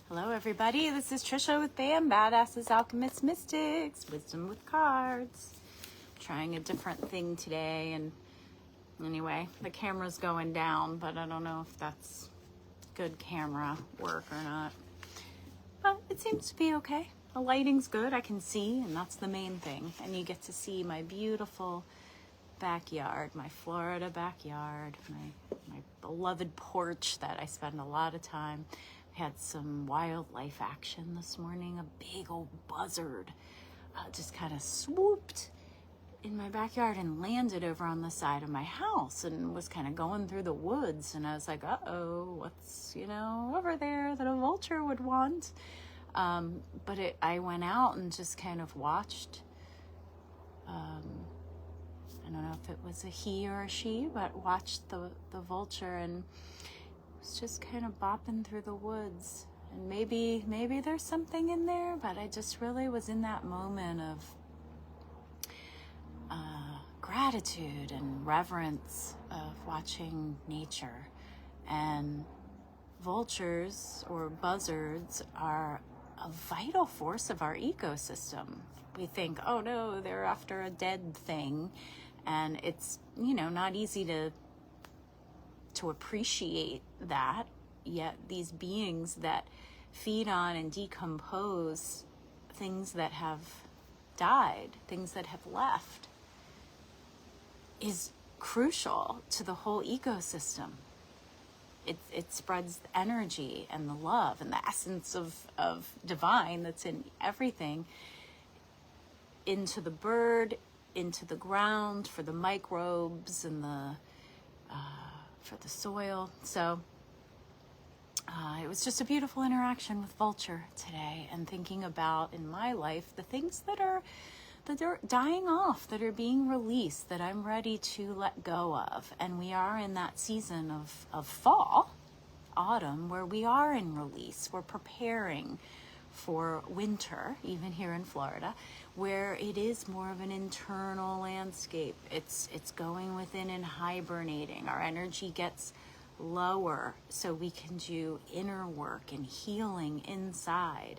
Hello everybody, this is Trisha with BAM, Badasses, Alchemists, Mystics, Wisdom with Cards. Trying a different thing today, and anyway, the camera's going down, but I don't know if that's good camera work or not. But it seems to be okay. The lighting's good, I can see, and that's the main thing. And you get to see my beautiful backyard, my Florida backyard, my beloved porch that I spend a lot of time. Had some wildlife action this morning. A big old buzzard just kind of swooped in my backyard and landed over on the side of my house and was kind of going through the woods. And I was like, uh-oh, what's, over there that a vulture would want? But I went out and just kind of watched. I don't know if it was a he or a she, but watched the vulture and was just kind of bopping through the woods. And maybe there's something in there, but I just really was in that moment of gratitude and reverence of watching nature. And vultures or buzzards are a vital force of our ecosystem. We think, oh no, they're after a dead thing, and it's not easy to appreciate that, yet these beings that feed on and decompose things that have died, things that have left, is crucial to the whole ecosystem. It spreads the energy and the love and the essence of divine that's in everything into the bird, into the ground, for the microbes and for the soil. So it was just a beautiful interaction with vulture today, and thinking about in my life the things that are dying off, that are being released, that I'm ready to let go of. And we are in that season of fall, autumn, where we are in release. We're preparing for winter, even here in Florida, where it is more of an internal landscape. It's going within and hibernating. Our energy gets lower so we can do inner work and healing inside.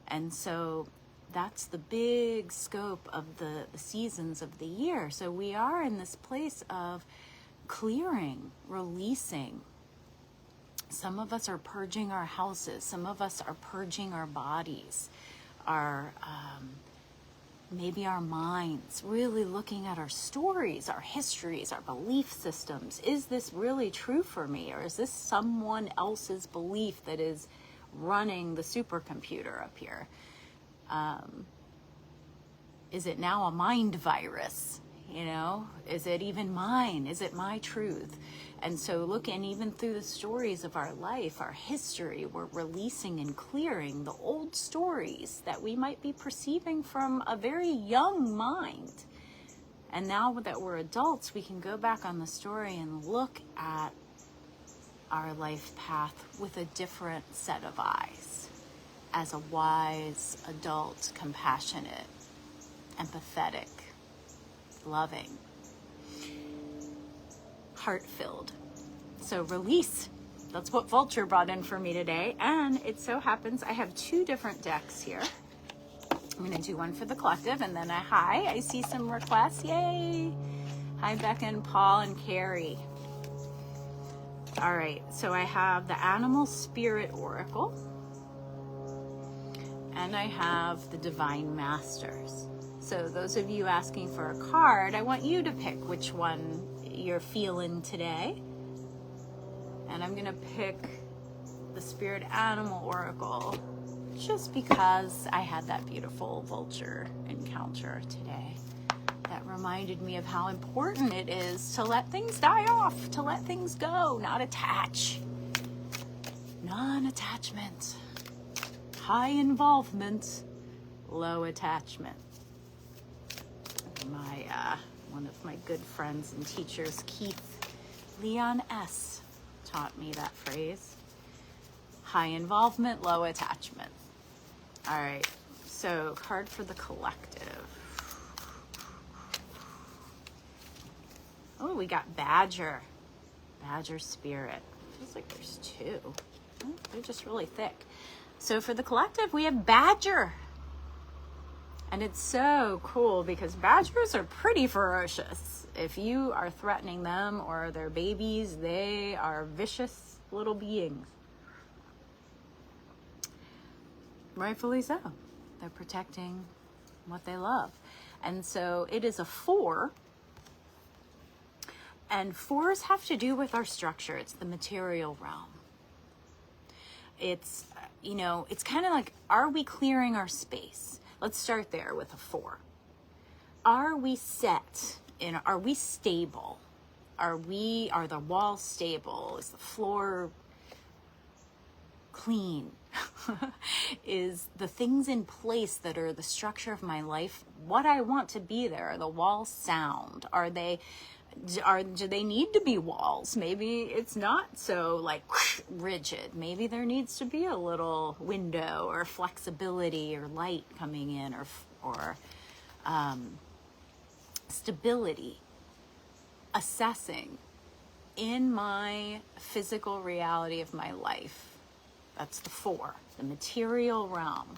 And so that's the big scope of the seasons of the year. So we are in this place of clearing, releasing. Some of us are purging our houses. Some of us are purging our bodies, maybe our minds, really looking at our stories, our histories, our belief systems. Is this really true for me? Or is this someone else's belief that is running the supercomputer up here? Is it now a mind virus? Is it even mine? Is it my truth? And so looking even through the stories of our life, our history, we're releasing and clearing the old stories that we might be perceiving from a very young mind. And now that we're adults, we can go back on the story and look at our life path with a different set of eyes, as a wise, adult, compassionate, empathetic, loving, heart-filled. So release, that's what vulture brought in for me today. And it so happens I have two different decks here. I'm going to do one for the collective, and then I see some requests. Yay! Hi, Becca and Paul and Carrie. All right, so I have the Animal Spirit Oracle, and I have the Divine Masters. So those of you asking for a card, I want you to pick which one you're feeling today. And I'm going to pick the Spirit Animal Oracle just because I had that beautiful vulture encounter today. That reminded me of how important it is to let things die off, to let things go, not attach. Non-attachment. High involvement, low attachment. One of my good friends and teachers, Keith Leon S., taught me that phrase. High involvement, low attachment. All right, so card for the collective. Oh, we got Badger. Badger Spirit. Feels like there's two. Oh, they're just really thick. So for the collective, we have Badger. And it's so cool because badgers are pretty ferocious. If you are threatening them or their babies, they are vicious little beings. Rightfully so. They're protecting what they love. And so it is a 4. And 4s have to do with our structure. It's the material realm. It's, it's kind of like, are we clearing our space? Let's start there with a 4. Are we set? Are we stable? Are the walls stable? Is the floor clean? Is the things in place that are the structure of my life what I want to be there? Are the walls sound? Do they need to be walls? Maybe it's not so like rigid. Maybe there needs to be a little window or flexibility or light coming in or stability. Assessing in my physical reality of my life. That's the 4, the material realm.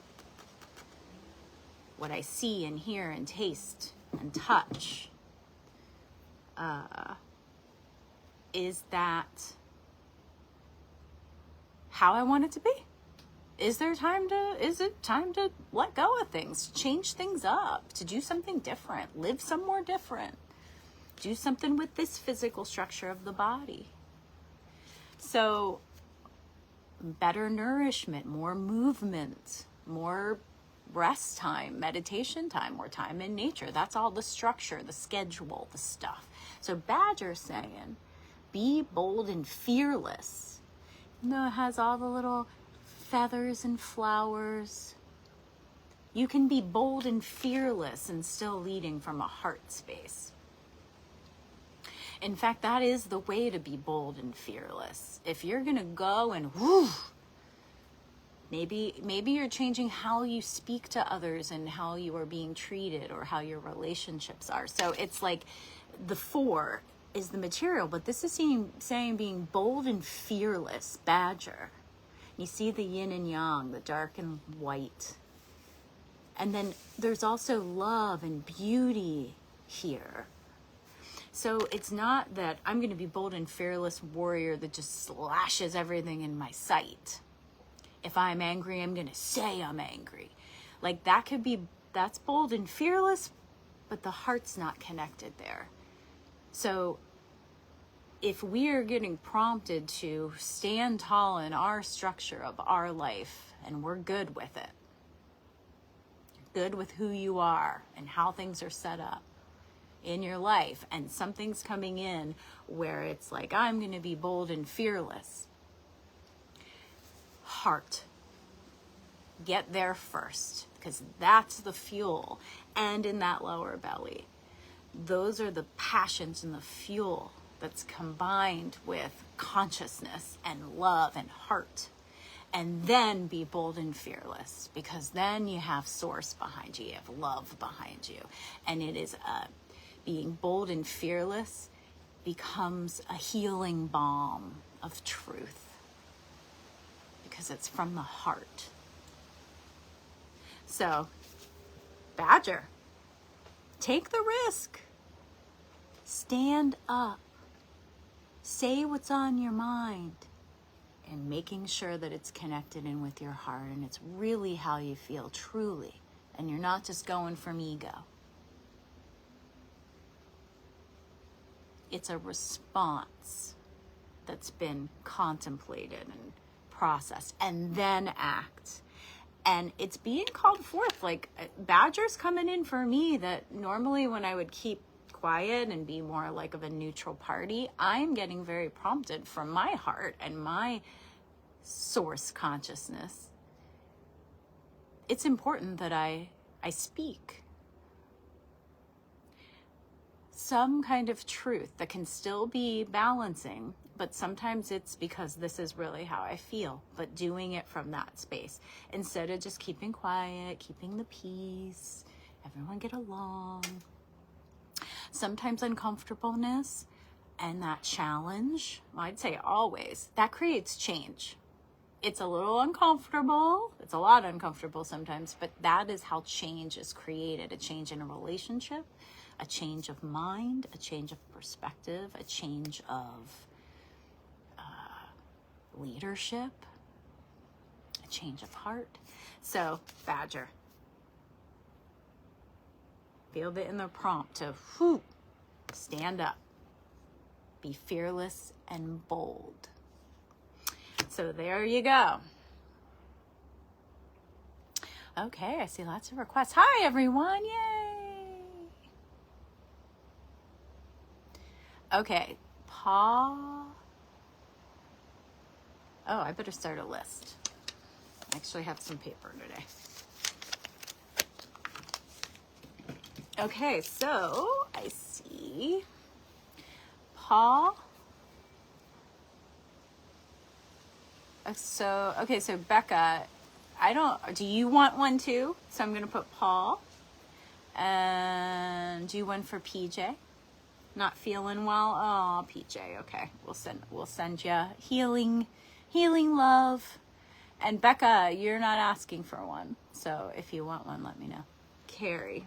What I see and hear and taste and touch. Is that how I want it to be? Is it time to let go of things, change things up, to do something different, live somewhere different, do something with this physical structure of the body? So better nourishment, more movement, more rest time, meditation time, more time in nature. That's all the structure, the schedule, the stuff. So Badger's saying, be bold and fearless. It has all the little feathers and flowers. You can be bold and fearless and still leading from a heart space. In fact, that is the way to be bold and fearless. If you're going to go and maybe you're changing how you speak to others and how you are being treated or how your relationships are. So it's like the 4 is the material, but this is saying being bold and fearless, Badger. You see the yin and yang, the dark and white. And then there's also love and beauty here. So it's not that I'm going to be bold and fearless warrior that just slashes everything in my sight. If I'm angry, I'm going to say I'm angry. Like that's bold and fearless, but the heart's not connected there. So if we are getting prompted to stand tall in our structure of our life and we're good with it, good with who you are and how things are set up in your life, and something's coming in where it's like, I'm going to be bold and fearless. Heart. Get there first, because that's the fuel. And in that lower belly, those are the passions and the fuel that's combined with consciousness and love and heart. And then be bold and fearless, because then you have source behind you, you have love behind you. And it is being bold and fearless becomes a healing balm of truth, because it's from the heart. So, Badger, take the risk. Stand up. Say what's on your mind. And making sure that it's connected in with your heart and it's really how you feel truly. And you're not just going from ego. It's a response that's been contemplated and processed, and then act. And it's being called forth. Like, Badger's coming in for me that normally when I would keep quiet and be more like of a neutral party, I'm getting very prompted from my heart and my source consciousness. It's important that I speak some kind of truth that can still be balancing, but sometimes it's because this is really how I feel, but doing it from that space instead of just keeping quiet, keeping the peace, everyone get along. Sometimes uncomfortableness and that challenge, I'd say always, that creates change. It's a little uncomfortable. It's a lot uncomfortable sometimes, but that is how change is created. A change in a relationship, a change of mind, a change of perspective, a change of leadership, a change of heart. So, Badger, feel the inner prompt to stand up, be fearless and bold. So there you go. Okay, I see lots of requests. Hi, everyone. Yay. Okay, Paul. Oh, I better start a list. I actually have some paper today. Okay, so I see Paul. So Becca, do you want one too? So I'm going to put Paul. And do one for PJ. Not feeling well? Oh, PJ. Okay. We'll send you healing love. And Becca, you're not asking for one. So if you want one, let me know. Carrie.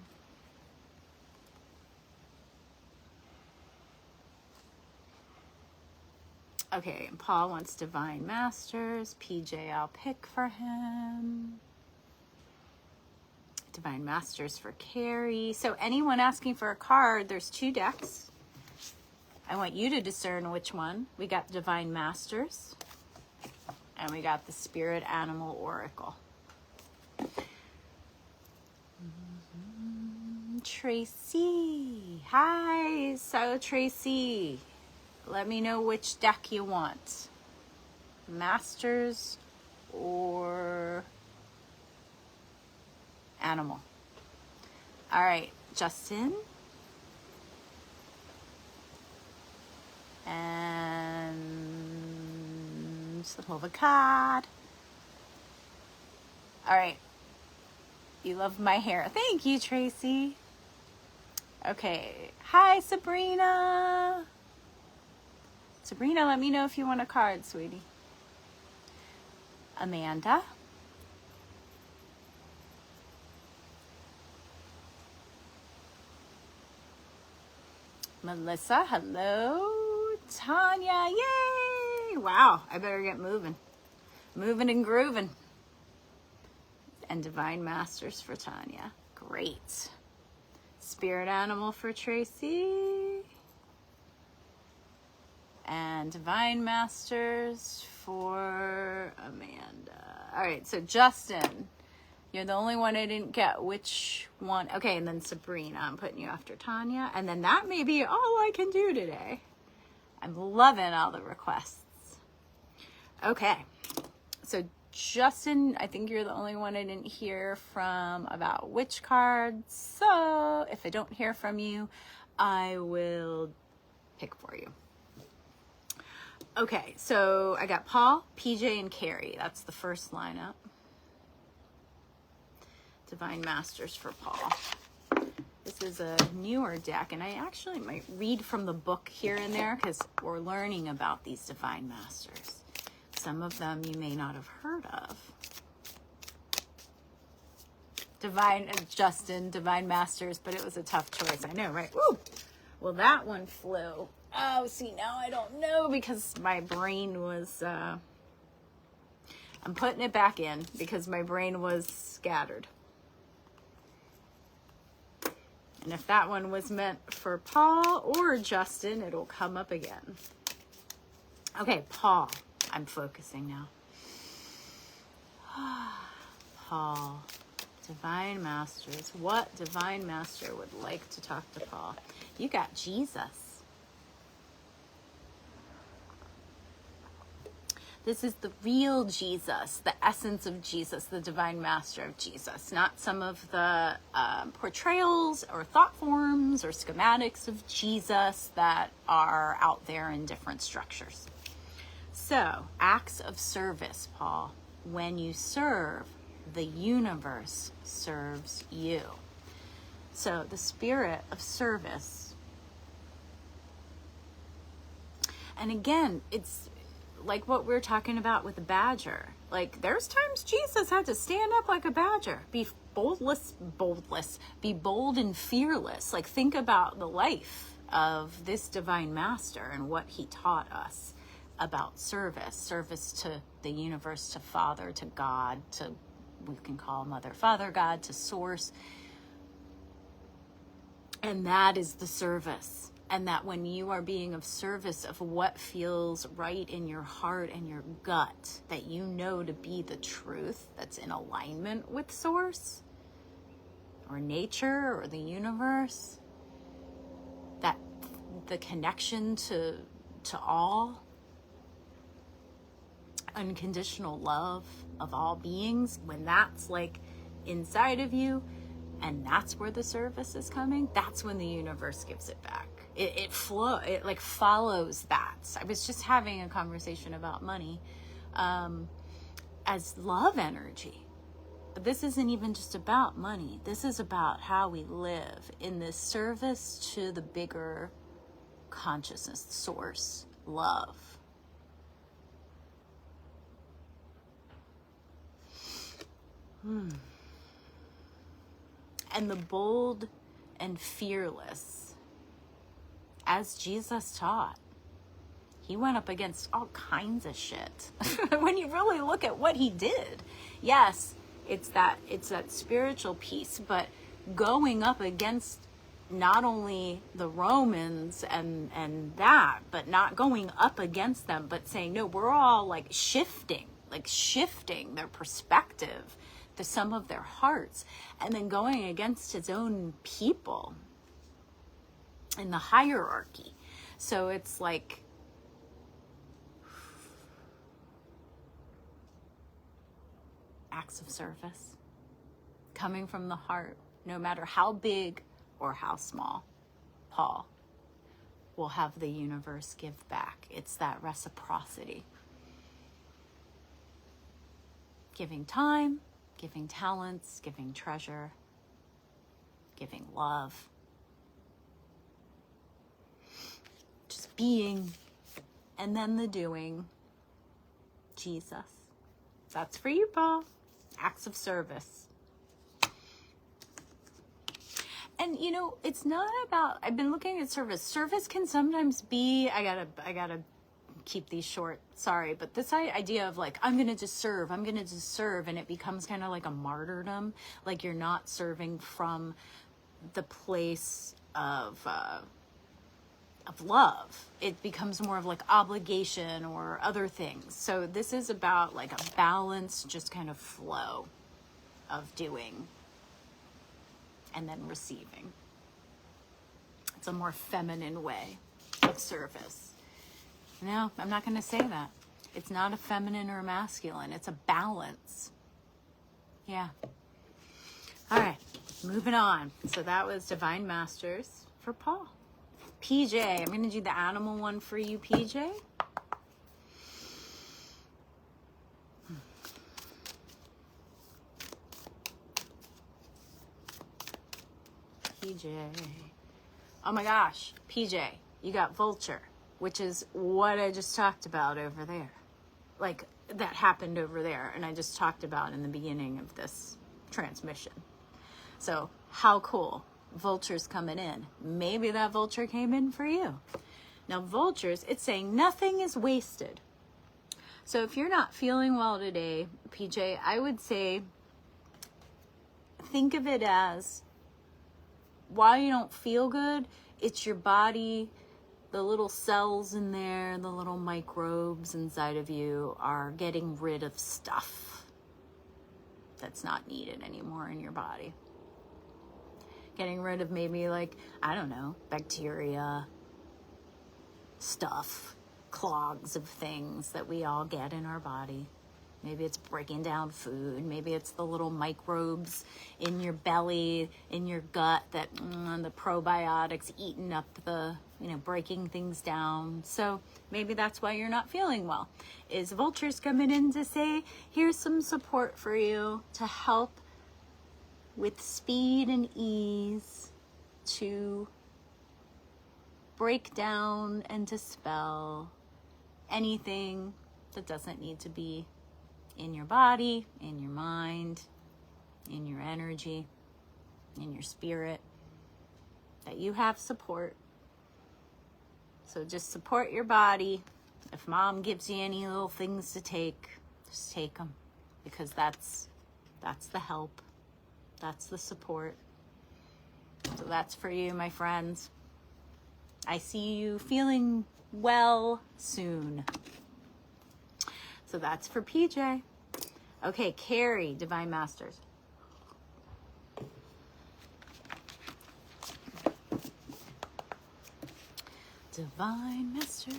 Okay, and Paul wants Divine Masters. PJ, I'll pick for him. Divine Masters for Carrie. So anyone asking for a card, there's 2 decks. I want you to discern which one. We got Divine Masters. And we got the Spirit Animal Oracle. Tracy. Hi. So Tracy, let me know which deck you want. Masters or Animal. All right, Justin. And Silva card. All right. You love my hair. Thank you, Tracy. Okay. Hi, Sabrina. Sabrina, let me know if you want a card, sweetie. Amanda. Melissa, hello. Tanya, yay! Wow, I better get moving. Moving and grooving. And Divine Masters for Tanya. Great. Spirit Animal for Tracy. And Divine Masters for Amanda. All right, so Justin, you're the only one I didn't get. Which one? Okay, and then Sabrina, I'm putting you after Tanya. And then that may be all I can do today. I'm loving all the requests. Okay, so Justin, I think you're the only one I didn't hear from about which cards. So if I don't hear from you, I will pick for you. Okay, so I got Paul, PJ, and Carrie. That's the first lineup. Divine Masters for Paul. This is a newer deck, and I actually might read from the book here and there because we're learning about these Divine Masters. Some of them you may not have heard of. Justin, Divine Masters, but it was a tough choice. I know, right? Woo! Well, that one flew. Oh, see, now I don't know because my brain was, I'm putting it back in because my brain was scattered. And if that one was meant for Paul or Justin, it'll come up again. Okay, Paul. I'm focusing now. Paul. Divine Masters. What Divine Master would like to talk to Paul? You got Jesus. This is the real Jesus, the essence of Jesus, the Divine Master of Jesus, not some of the portrayals or thought forms or schematics of Jesus that are out there in different structures. So, acts of service, Paul. When you serve, the universe serves you. So, the spirit of service. And again, it's like what we're talking about with the badger. Like, there's times Jesus had to stand up like a badger, be bold and fearless. Like, think about the life of this divine master and what he taught us about service to the universe, to Father, to God, to, we can call Mother, Father, God, to Source. And that is the service. And that when you are being of service of what feels right in your heart and your gut, that you know to be the truth that's in alignment with Source or nature or the universe, that the connection to all, unconditional love of all beings, when that's like inside of you, and that's where the service is coming, that's when the universe gives it back. It follows that. I was just having a conversation about money as love energy. But this isn't even just about money. This is about how we live in this service to the bigger consciousness, Source, love. And the bold and fearless, as Jesus taught, he went up against all kinds of shit. When you really look at what he did, yes, it's that spiritual piece, but going up against not only the Romans and that, but not going up against them, but saying, no, we're all like shifting their perspective to some of their hearts, and then going against his own people in the hierarchy. So it's like, acts of service coming from the heart, no matter how big or how small, Paul will have the universe give back. It's that reciprocity. Giving time, giving talents, giving treasure, giving love. Just being, and then the doing. Jesus. That's for you, Paul. Acts of service. And you know, it's not about, I've been looking at service. Service can sometimes be, I gotta keep these short, sorry, but this idea of like, I'm gonna just serve, and it becomes kind of like a martyrdom. Like, you're not serving from the place of love. It becomes more of like obligation or other things. So this is about like a balanced, just kind of flow of doing and then receiving. It's a more feminine way of service. No, I'm not going to say that. It's not a feminine or a masculine. It's a balance. Yeah. All right, moving on. So that was Divine Masters for Paul. PJ, I'm going to do the animal one for you, PJ. PJ. Oh my gosh, PJ, you got vulture, which is what I just talked about over there. Like, that happened over there, and I just talked about in the beginning of this transmission. So, how cool. Vultures coming in. Maybe that vulture came in for you. Now, vultures, it's saying nothing is wasted. So if you're not feeling well today, PJ, I would say think of it as, while you don't feel good, it's your body, the little cells in there, the little microbes inside of you are getting rid of stuff that's not needed anymore in your body. Getting rid of maybe like, I don't know, bacteria, stuff, clogs of things that we all get in our body. Maybe it's breaking down food. Maybe it's the little microbes in your belly, in your gut, that the probiotics eating up the, breaking things down. So maybe that's why you're not feeling well. Is vultures coming in to say, here's some support for you to help with speed and ease to break down and dispel anything that doesn't need to be in your body, in your mind, in your energy, in your spirit, that you have support. So just support your body. If mom gives you any little things to take, just take them, because that's the help. That's the support. So that's for you, my friends. I see you feeling well soon. So that's for PJ. Okay, Carrie, Divine Masters. Divine Masters.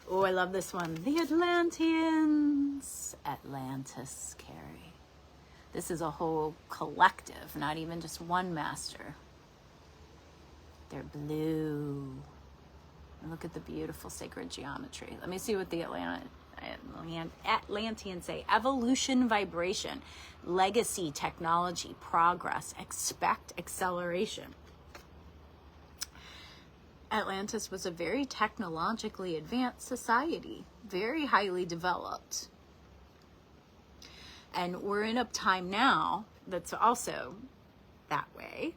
Oh, I love this one. The Atlanteans. Atlantis, Carrie. This is a whole collective, not even just one master. They're blue. And look at the beautiful sacred geometry. Let me see what the Atlanteans say. Evolution, vibration, legacy, technology, progress, expect acceleration. Atlantis was a very technologically advanced society, very highly developed. And we're in a time now that's also that way.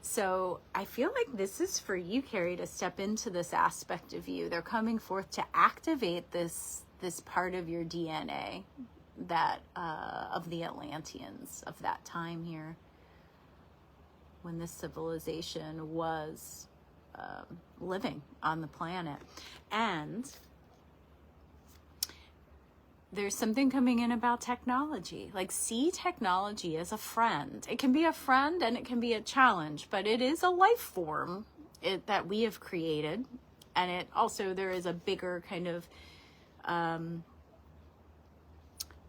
So I feel like this is for you, Carrie, to step into this aspect of you. They're coming forth to activate this part of your DNA that of the Atlanteans of that time here, when this civilization was living on the planet. And there's something coming in about technology. Like, see technology as a friend. It can be a friend and it can be a challenge, but it is a life form that we have created. And it also, there is a bigger kind of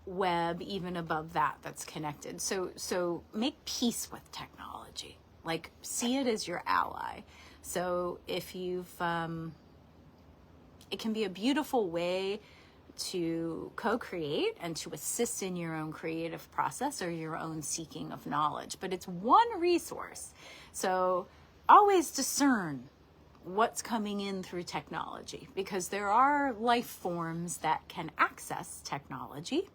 web even above that that's connected. So make peace with technology. Like, see it as your ally. So if you've, it can be a beautiful way to co-create and to assist in your own creative process or your own seeking of knowledge. But it's one resource. So always discern what's coming in through technology, because there are life forms that can access technology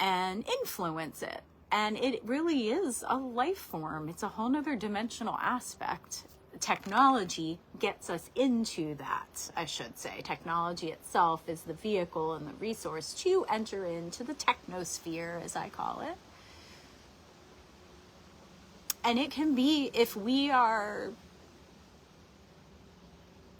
and influence it. And it really is a life form. It's a whole nother dimensional aspect. Technology gets us into that, I should say. Technology itself is the vehicle and the resource to enter into the technosphere, as I call it. And it can be, if we are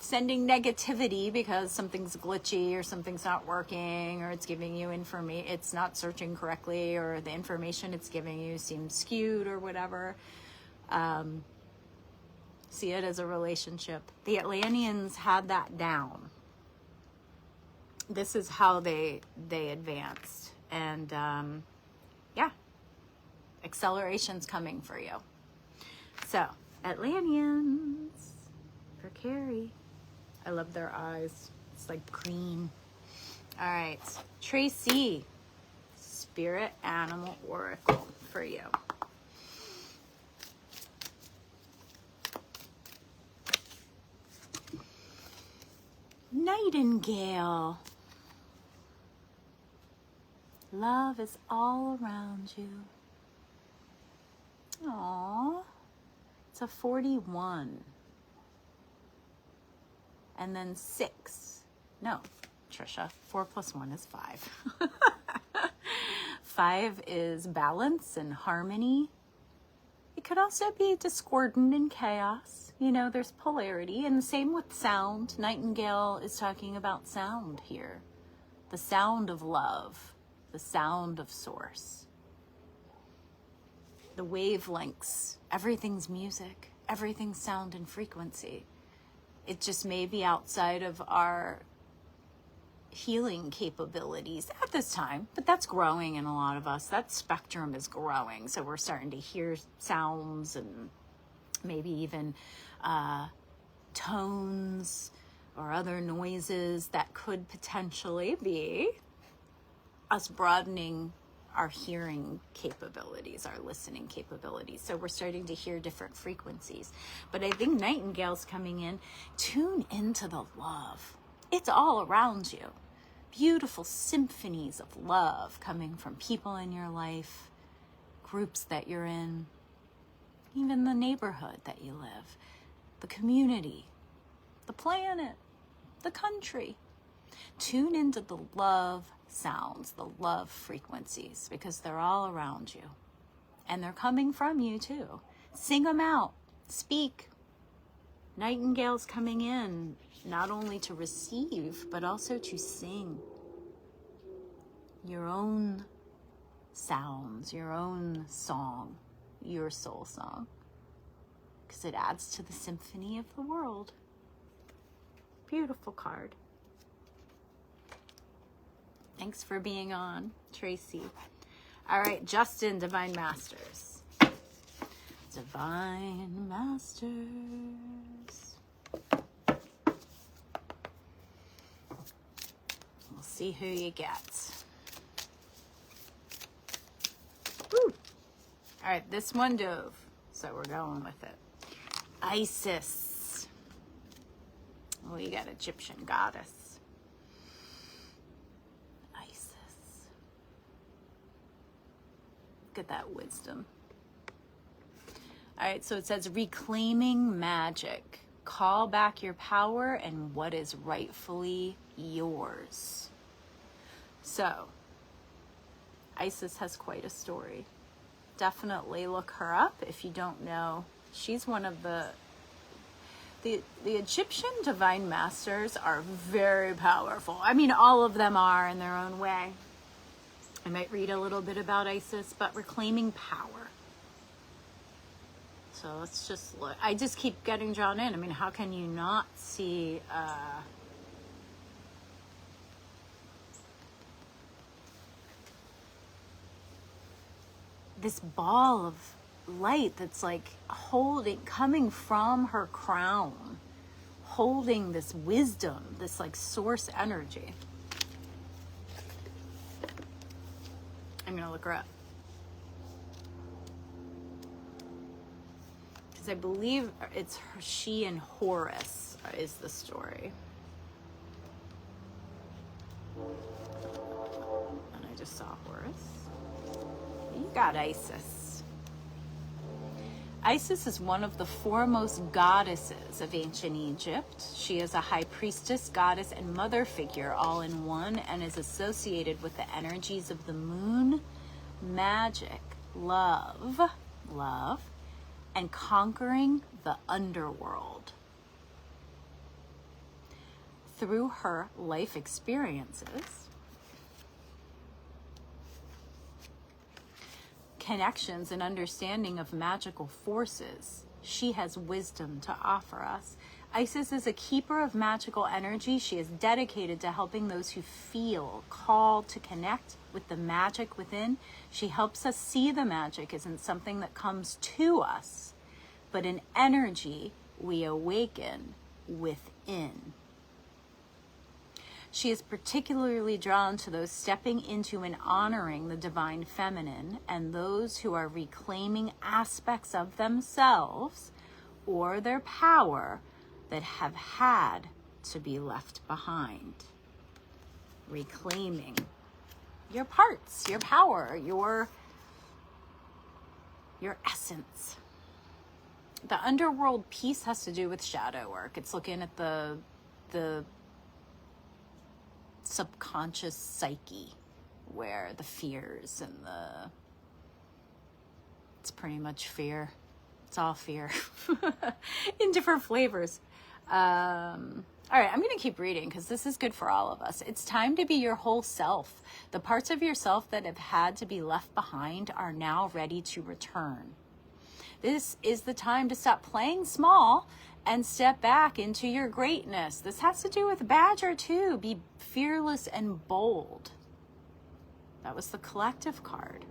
sending negativity because something's glitchy or something's not working, or it's giving you information, it's not searching correctly, or the information it's giving you seems skewed or whatever. See it as a relationship. The Atlanteans had that down. This is how they advanced. And yeah, acceleration's coming for you. So, Atlanteans for Carrie. I love their eyes. It's like green. All right, Tracy, Spirit Animal Oracle for you. Nightingale. Love is all around you. Aww. It's a 41. And then 6. No, Trisha. 4 plus 1 is 5. 5 is balance and harmony. It could also be discordant and chaos. You know, there's polarity. And the same with sound. Nightingale is talking about sound here. The sound of love. The sound of source. The wavelengths. Everything's music. Everything's sound and frequency. It just may be outside of our healing capabilities at this time, but that's growing in a lot of us. That spectrum is growing. So we're starting to hear sounds and maybe even tones or other noises that could potentially be us broadening our hearing capabilities, our listening capabilities. So we're starting to hear different frequencies. But I think Nightingale's coming in. Tune into the love. It's all around you. Beautiful symphonies of love coming from people in your life, groups that you're in, even the neighborhood that you live, the community, the planet, the country. Tune into the love sounds, the love frequencies, because they're all around you. And they're coming from you too. Sing them out. Speak. Nightingales coming in, not only to receive, but also to sing your own sounds, your own song, your soul song, because it adds to the symphony of the world. Beautiful card. Thanks for being on, Tracy. All right, Justin, Divine Masters. Divine Masters. We'll see who you get. Woo. All right, this one dove, so we're going with it. Isis. Oh, you got Egyptian goddess. Isis. Look at that wisdom. All right, so it says reclaiming magic. Call back your power and what is rightfully yours. So, Isis has quite a story. Definitely look her up if you don't know. She's one of the Egyptian divine masters are very powerful. I mean, all of them are in their own way. I might read a little bit about Isis, but reclaiming power. So let's just look. I just keep getting drawn in. I mean, how can you not see this ball of light that's like coming from her crown, holding this wisdom, this like source energy. I'm gonna look her up. Because I believe it's her, she and Horus is the story. And I just saw Horus. You got Isis. Isis is one of the foremost goddesses of ancient Egypt. She is a high priestess, goddess, and mother figure all in one, and is associated with the energies of the moon, magic, love, and conquering the underworld. Through her life experiences, connections, and understanding of magical forces, she has wisdom to offer us. Isis is a keeper of magical energy. She is dedicated to helping those who feel called to connect with the magic within. She helps us see the magic isn't something that comes to us, but an energy we awaken within. She is particularly drawn to those stepping into and honoring the divine feminine, and those who are reclaiming aspects of themselves or their power that have had to be left behind. Reclaiming your parts, your power, your essence. The underworld piece has to do with shadow work. It's looking at the subconscious psyche, where the fears and it's pretty much fear. It's all fear in different flavors. All right, I'm going to keep reading because this is good for all of us. It's time to be your whole self. The parts of yourself that have had to be left behind are now ready to return. This is the time to stop playing small and step back into your greatness. This has to do with Badger too. Be fearless and bold. That was the collective card.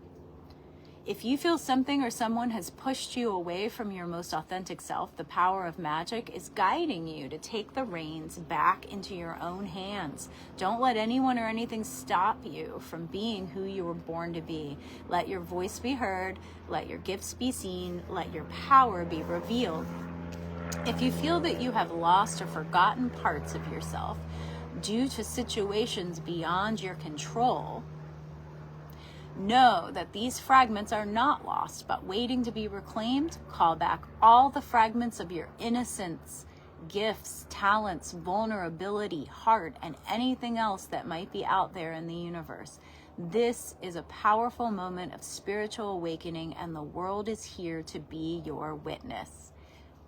If you feel something or someone has pushed you away from your most authentic self, the power of magic is guiding you to take the reins back into your own hands. Don't let anyone or anything stop you from being who you were born to be. Let your voice be heard. Let your gifts be seen. Let your power be revealed. If you feel that you have lost or forgotten parts of yourself, due to situations beyond your control, know that these fragments are not lost, but waiting to be reclaimed. Call back all the fragments of your innocence, gifts, talents, vulnerability, heart, and anything else that might be out there in the universe. This is a powerful moment of spiritual awakening, and the world is here to be your witness.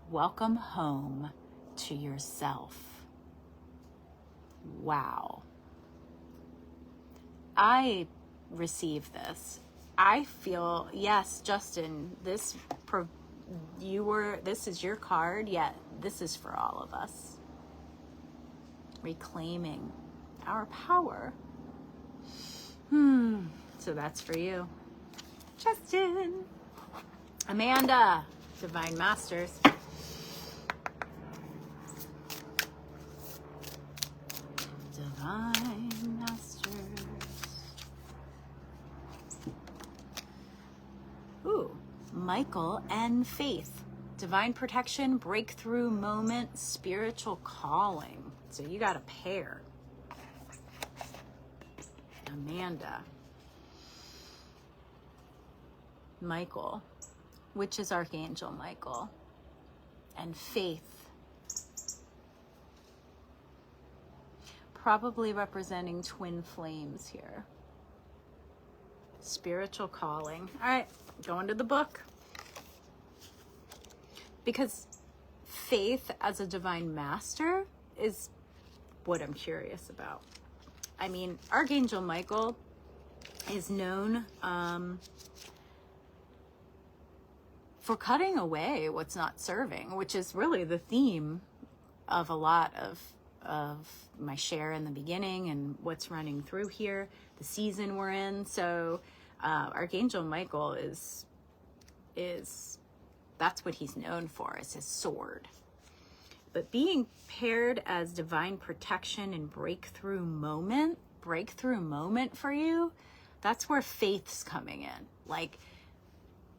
Welcome home to yourself. Wow. I receive this. I feel, yes, Justin, this is your card, yet this is for all of us. Reclaiming our power. So that's for you, Justin. Amanda, Divine Masters. Divine Masters. Ooh, Michael and Faith. Divine protection, breakthrough moment, spiritual calling. So you got a pair. Amanda. Michael, which is Archangel Michael. And Faith. Probably representing twin flames here. Spiritual calling. All right, going to the book. Because Faith as a divine master is what I'm curious about. I mean, Archangel Michael is known for cutting away what's not serving, which is really the theme of a lot of my share in the beginning and what's running through here, the season we're in. So Archangel Michael is that's what he's known for, is his sword. But being paired as divine protection and breakthrough moment for you, that's where Faith's coming in. Like,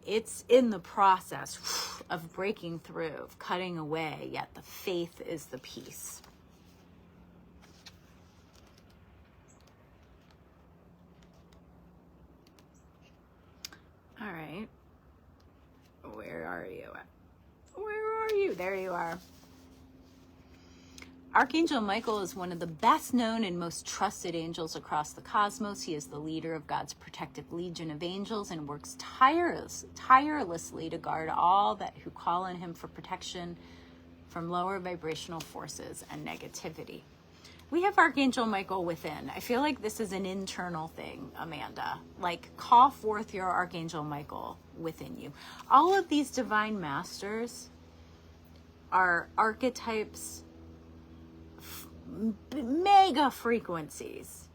it's in the process of breaking through, of cutting away, yet the faith is the peace. All right. Where are you? Where are you? There you are. Archangel Michael is one of the best known and most trusted angels across the cosmos. He is the leader of God's protective legion of angels and works tirelessly to guard all that who call on him for protection from lower vibrational forces and negativity. We have Archangel Michael within. I feel like this is an internal thing, Amanda. Like, call forth your Archangel Michael within you. All of these divine masters are archetypes, mega frequencies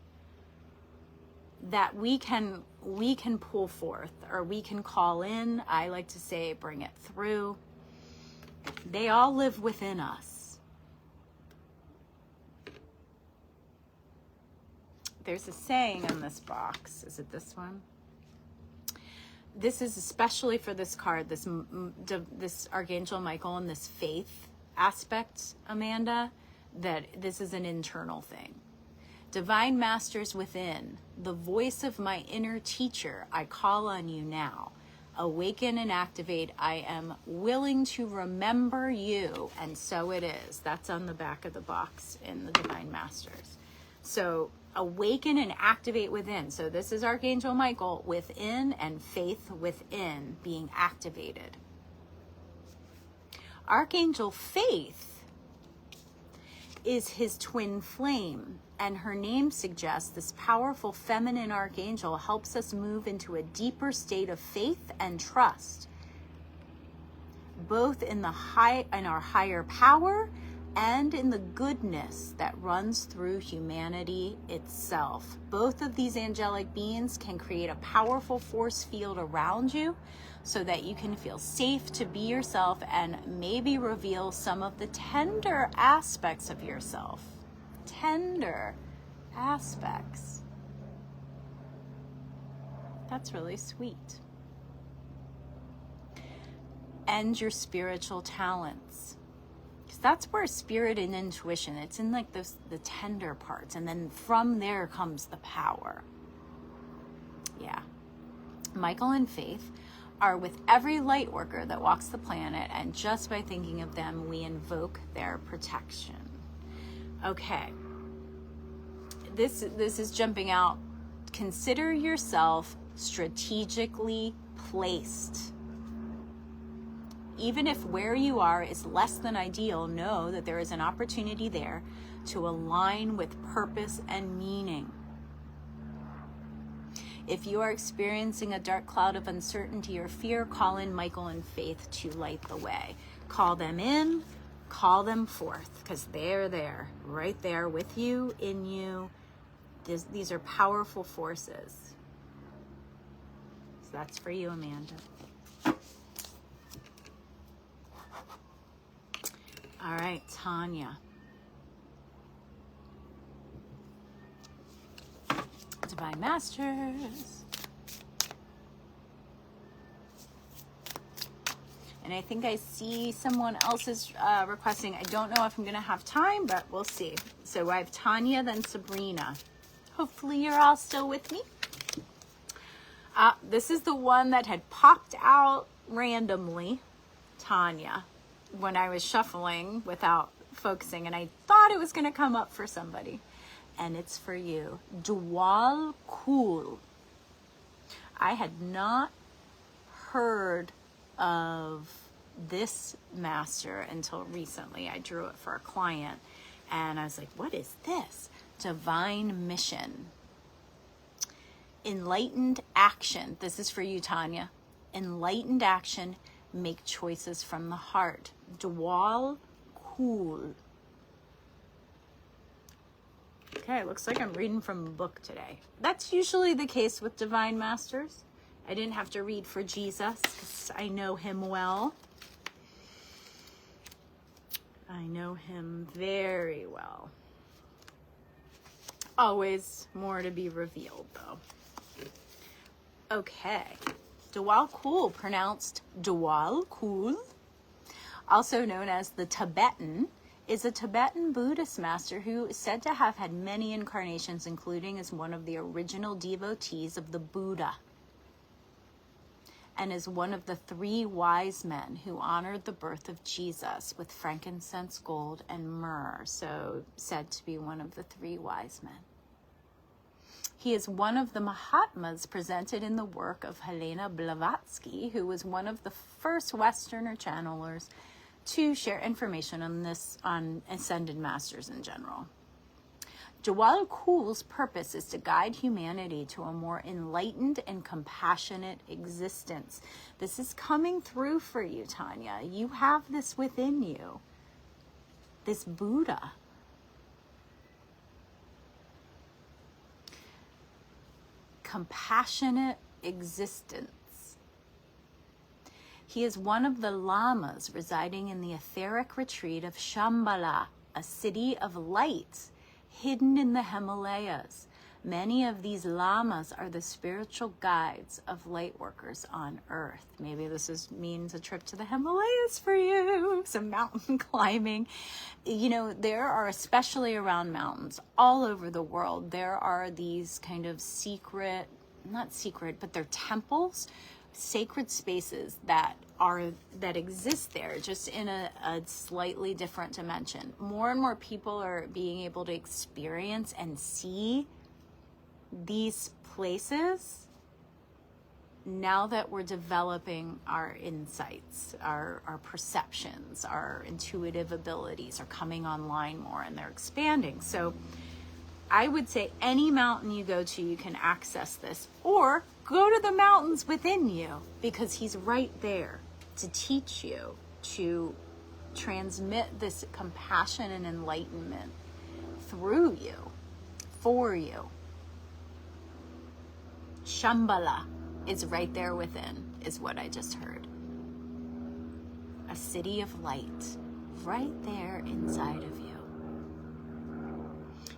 that we can pull forth, or we can call in. I like to say bring it through. They all live within us. There's a saying on this box. Is it this one? This is especially for this card, this Archangel Michael and this faith aspect, Amanda, that this is an internal thing. Divine masters within, the voice of my inner teacher, I call on you now. Awaken and activate. I am willing to remember you, and so it is. That's on the back of the box in the Divine Masters. So awaken and activate within. So this is Archangel Michael within, and faith within being activated. Archangel Faith is his twin flame, and her name suggests this powerful feminine archangel helps us move into a deeper state of faith and trust, both in our higher power and in the goodness that runs through humanity itself. Both of these angelic beings can create a powerful force field around you so that you can feel safe to be yourself and maybe reveal some of the tender aspects of yourself. Tender aspects. That's really sweet. And your spiritual talents. Because that's where spirit and intuition, it's in like the tender parts. And then from there comes the power. Yeah. Michael and Faith are with every light worker that walks the planet. And just by thinking of them, we invoke their protection. Okay. This is jumping out. Consider yourself strategically placed. Even if where you are is less than ideal, know that there is an opportunity there to align with purpose and meaning. If you are experiencing a dark cloud of uncertainty or fear, call in Michael and Faith to light the way. Call them in, call them forth, because they're there, right there with you, in you. These are powerful forces. So that's for you, Amanda. All right, Tanya. Divine Masters. And I think I see someone else is requesting. I don't know if I'm going to have time, but we'll see. So I have Tanya, then Sabrina. Hopefully you're all still with me. This is the one that had popped out randomly, Tanya, when I was shuffling without focusing, and I thought it was going to come up for somebody. And it's for you. Dwal Kul. I had not heard of this master until recently. I drew it for a client, and I was like, what is this? Divine mission. Enlightened action. This is for you, Tanya. Enlightened action. Make choices from the heart. Dwal Kul. Okay, looks like I'm reading from a book today. That's usually the case with Divine Masters. I didn't have to read for Jesus because I know him well. I know him very well. Always more to be revealed, though. Okay. Dwal Kul, pronounced Dwal Kul, also known as the Tibetan, is a Tibetan Buddhist master who is said to have had many incarnations, including as one of the original devotees of the Buddha, and is one of the 3 wise men who honored the birth of Jesus with frankincense, gold, and myrrh. So said to be one of the 3 wise men. He is one of the Mahatmas presented in the work of Helena Blavatsky, who was one of the first Westerner channelers to share information on ascended masters in general. Dwal Kul's purpose is to guide humanity to a more enlightened and compassionate existence. This is coming through for you, Tanya. You have this within you. This Buddha. Compassionate existence. He is one of the lamas residing in the etheric retreat of Shambhala, a city of light hidden in the Himalayas. Many of these lamas are the spiritual guides of light workers on Earth. Maybe this means a trip to the Himalayas for you, some mountain climbing. You know, there are, especially around mountains, all over the world, there are these kind of not secret, but they're temples, sacred spaces that exist there, just in a slightly different dimension. More and more people are being able to experience and see these places now that we're developing our insights, our perceptions, our intuitive abilities are coming online more, and they're expanding. So I would say any mountain you go to, you can access this, or go to the mountains within you, because he's right there to teach you, to transmit this compassion and enlightenment through you, for you. Shambhala is right there within, is what I just heard. A city of light, right there inside of you.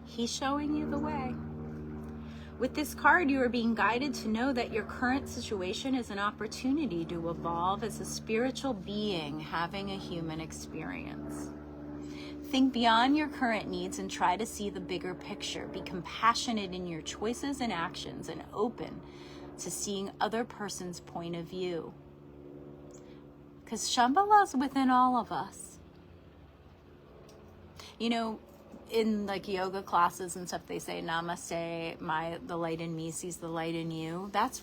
He's showing you the way. With this card, you are being guided to know that your current situation is an opportunity to evolve as a spiritual being having a human experience. Think beyond your current needs and try to see the bigger picture. Be compassionate in your choices and actions and open to seeing other person's point of view. Because Shambhala is within all of us. You know, in like yoga classes and stuff, they say, namaste, the light in me sees the light in you. That's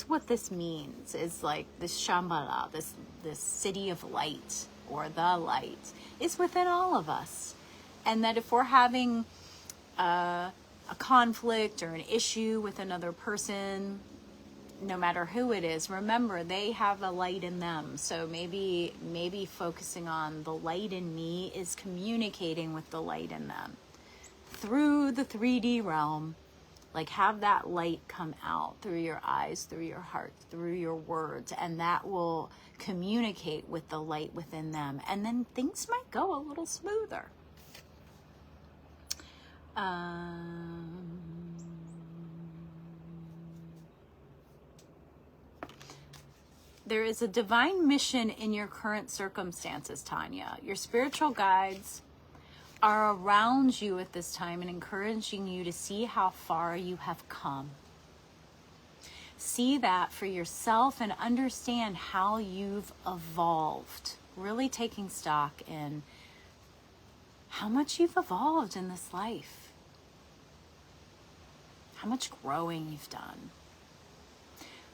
what this means, is like this Shambhala, this city of light, or the light, is within all of us. And that if we're having a conflict or an issue with another person, no matter who it is, remember they have a light in them. So maybe focusing on the light in me is communicating with the light in them through the 3D realm. Like, have that light come out through your eyes, through your heart, through your words, and that will communicate with the light within them. And then things might go a little smoother. There is a divine mission in your current circumstances, Tanya. Your spiritual guides are around you at this time and encouraging you to see how far you have come. See that for yourself and understand how you've evolved. Really taking stock in how much you've evolved in this life. How much growing you've done.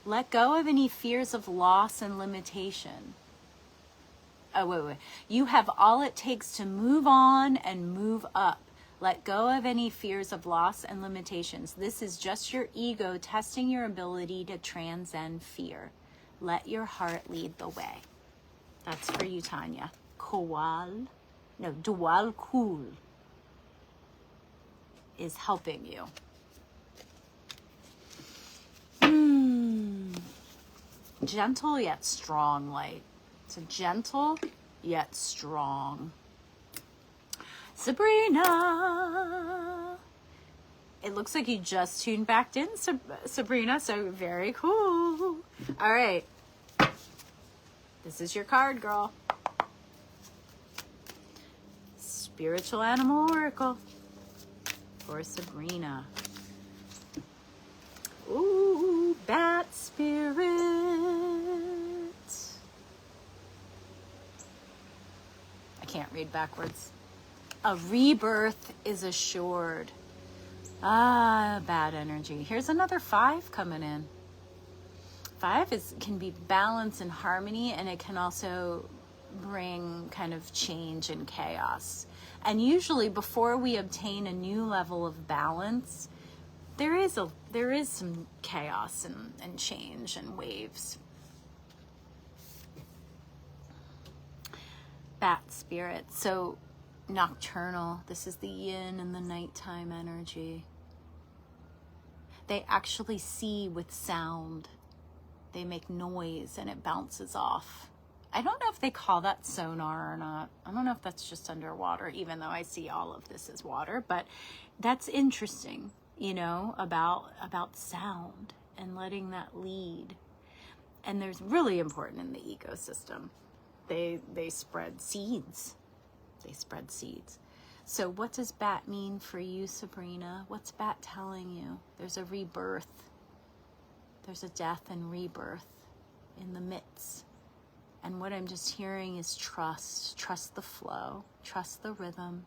Let go of any fears of loss and limitation. Oh, wait. You have all it takes to move on and move up. Let go of any fears of loss and limitations. This is just your ego testing your ability to transcend fear. Let your heart lead the way. That's for you, Tanya. Dual Kul is helping you. Gentle yet strong light. So gentle yet strong. Sabrina. It looks like you just tuned back in, Sabrina. So very cool. All right. This is your card, girl. Spiritual Animal Oracle for Sabrina. Ooh, Bat Spirit. I can't read backwards. A rebirth is assured. Bad energy. Here's another 5 coming in. 5 can be balance and harmony, and it can also bring kind of change and chaos. And usually before we obtain a new level of balance, there is some chaos and change and waves. Bat Spirit. So nocturnal. This is the yin and the nighttime energy. They actually see with sound. They make noise and it bounces off. I don't know if they call that sonar or not. I don't know if that's just underwater, even though I see all of this as water. But that's interesting, you know, about sound and letting that lead. And there's really important in the ecosystem. They spread seeds. They spread seeds. So what does bat mean for you, Sabrina? What's bat telling you? There's a rebirth. There's a death and rebirth in the midst. And what I'm just hearing is trust. Trust the flow. Trust the rhythm.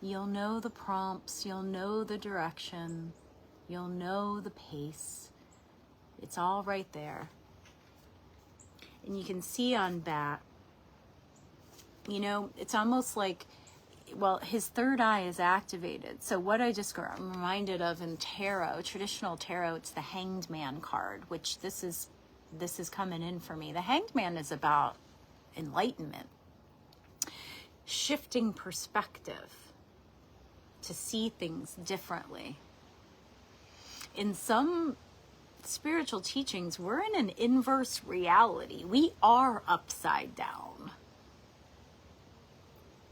You'll know the prompts. You'll know the direction. You'll know the pace. It's all right there. And you can see on bat, you know, it's almost like, well, his third eye is activated. So what I just got reminded of in tarot, traditional tarot, it's the Hanged Man card, which this is coming in for me. The Hanged Man is about enlightenment, shifting perspective to see things differently. In some spiritual teachings, we're in an inverse reality. We are upside down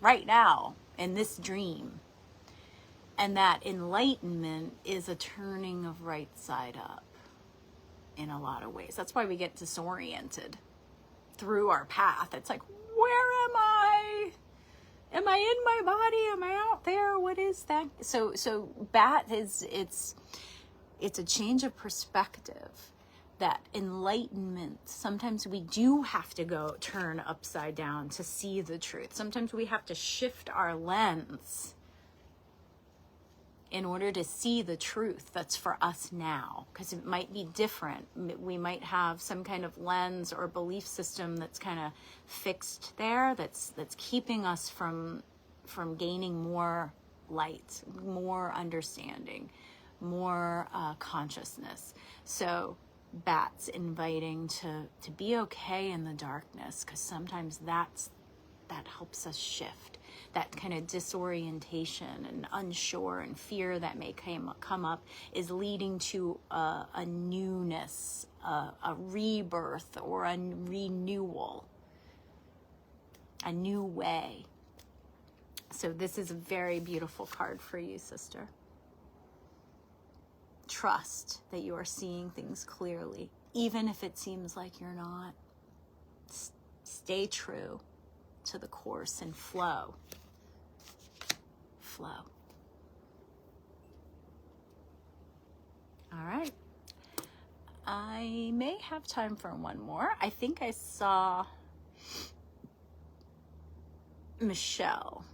right now in this dream. And that enlightenment is a turning of right side up in a lot of ways. That's why we get disoriented. through our path. It's like, where am I? Am I in my body? Am I out there? What is that? So bat is, it's a change of perspective, that enlightenment. Sometimes we do have to go turn upside down to see the truth. Sometimes we have to shift our lens in order to see the truth that's for us now, because it might be different. We might have some kind of lens or belief system that's kind of fixed there, that's keeping us from gaining more light, more understanding, more consciousness. So bats inviting to be okay in the darkness, because sometimes that helps us shift. That kind of disorientation and unsure and fear that may come up is leading to a newness, a rebirth, or a renewal, a new way. So this is a very beautiful card for you, sister. Trust that you are seeing things clearly, even if it seems like you're not. Stay true to the course and flow. All right. I may have time for one more. I think I saw Michelle.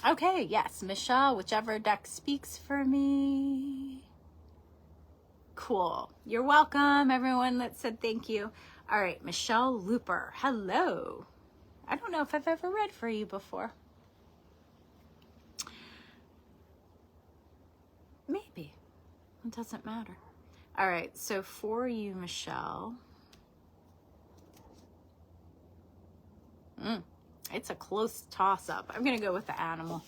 Okay, yes, Michelle, whichever deck speaks for me. Cool. You're welcome, everyone that said thank you. All right, Michelle Looper. Hello. I don't know if I've ever read for you before. Maybe. It doesn't matter. All right, so for you, Michelle. It's a close toss-up. I'm going to go with the animal.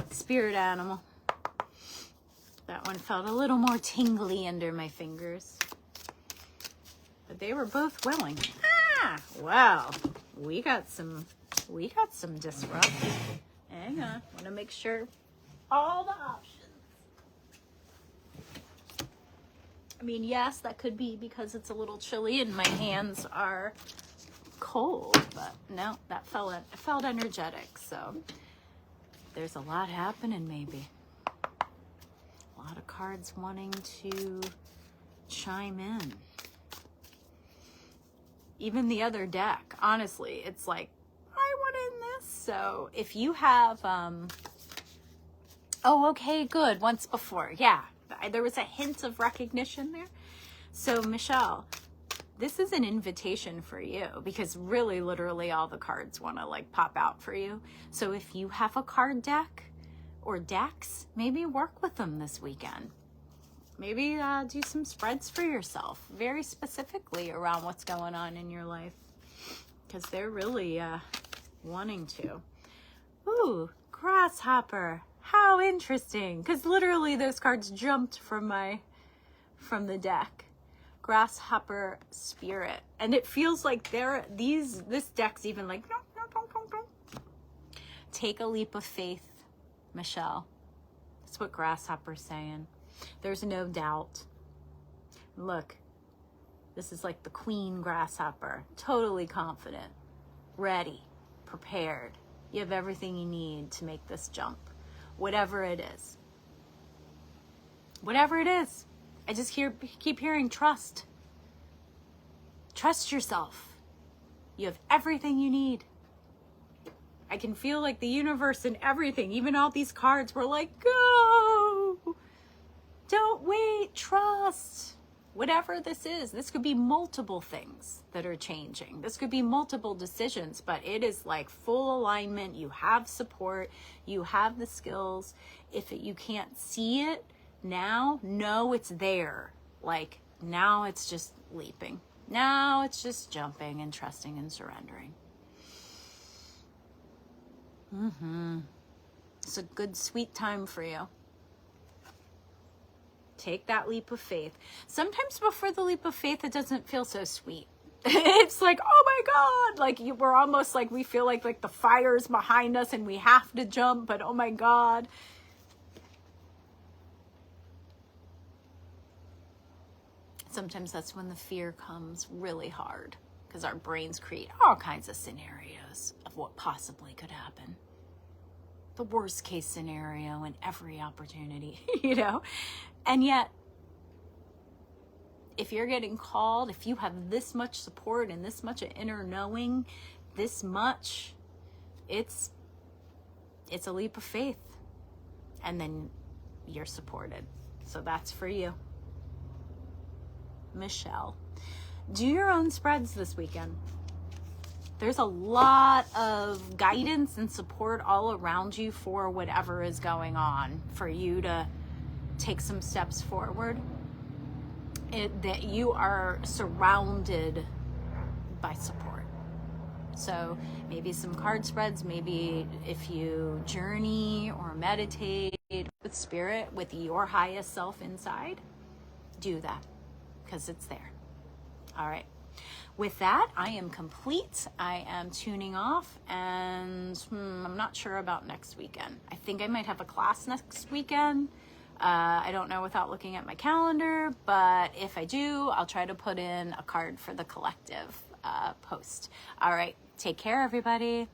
Spirit animal. That one felt a little more tingly under my fingers. But they were both willing. Wow. We got some disrupt. Hang on. Want to make sure all the options. I mean, yes, that could be because it's a little chilly and my hands are cold, but no, that felt energetic. So there's a lot happening, maybe. A lot of cards wanting to chime in. Even the other deck, honestly, it's like, I want in this. So if you have, oh, okay, good. Once before. Yeah, there was a hint of recognition there. So Michelle, this is an invitation for you, because really, literally all the cards want to like pop out for you. So if you have a card deck or decks, maybe work with them this weekend. Maybe do some spreads for yourself, very specifically around what's going on in your life, because they're really wanting to. Ooh, grasshopper. How interesting, because literally those cards jumped from the deck. Grasshopper spirit, and it feels like this deck's even like no. Take a leap of faith, Michelle. That's what Grasshopper's saying. There's no doubt. Look, this is like the queen grasshopper, totally confident, ready, prepared. You have everything you need to make this jump, whatever it is. Whatever it is. I just keep hearing trust. Trust yourself. You have everything you need. I can feel like the universe and everything, even all these cards were like, go. Don't wait, trust. Whatever this is, this could be multiple things that are changing. This could be multiple decisions, but it is like full alignment. You have support. You have the skills. If you can't see it now, know it's there. Like now it's just leaping. Now it's just jumping and trusting and surrendering. It's a good, sweet time for you. Take that leap of faith. Sometimes before the leap of faith, it doesn't feel so sweet. It's like, oh my God, like we're almost like, we feel like the fire's behind us and we have to jump, but oh my God. Sometimes that's when the fear comes really hard, because our brains create all kinds of scenarios of what possibly could happen. The worst case scenario in every opportunity, you know? And yet, if you're getting called, if you have this much support and this much inner knowing, this much, it's a leap of faith. And then you're supported. So that's for you. Michelle, do your own spreads this weekend. There's a lot of guidance and support all around you for whatever is going on, for you to take some steps forward. That you are surrounded by support. So maybe some card spreads, maybe if you journey or meditate with spirit, with your highest self inside, do that, because it's there. All right. With that, I am complete. I am tuning off, and I'm not sure about next weekend. I think I might have a class next weekend. I don't know without looking at my calendar, but if I do, I'll try to put in a card for the collective post. All right. Take care, everybody.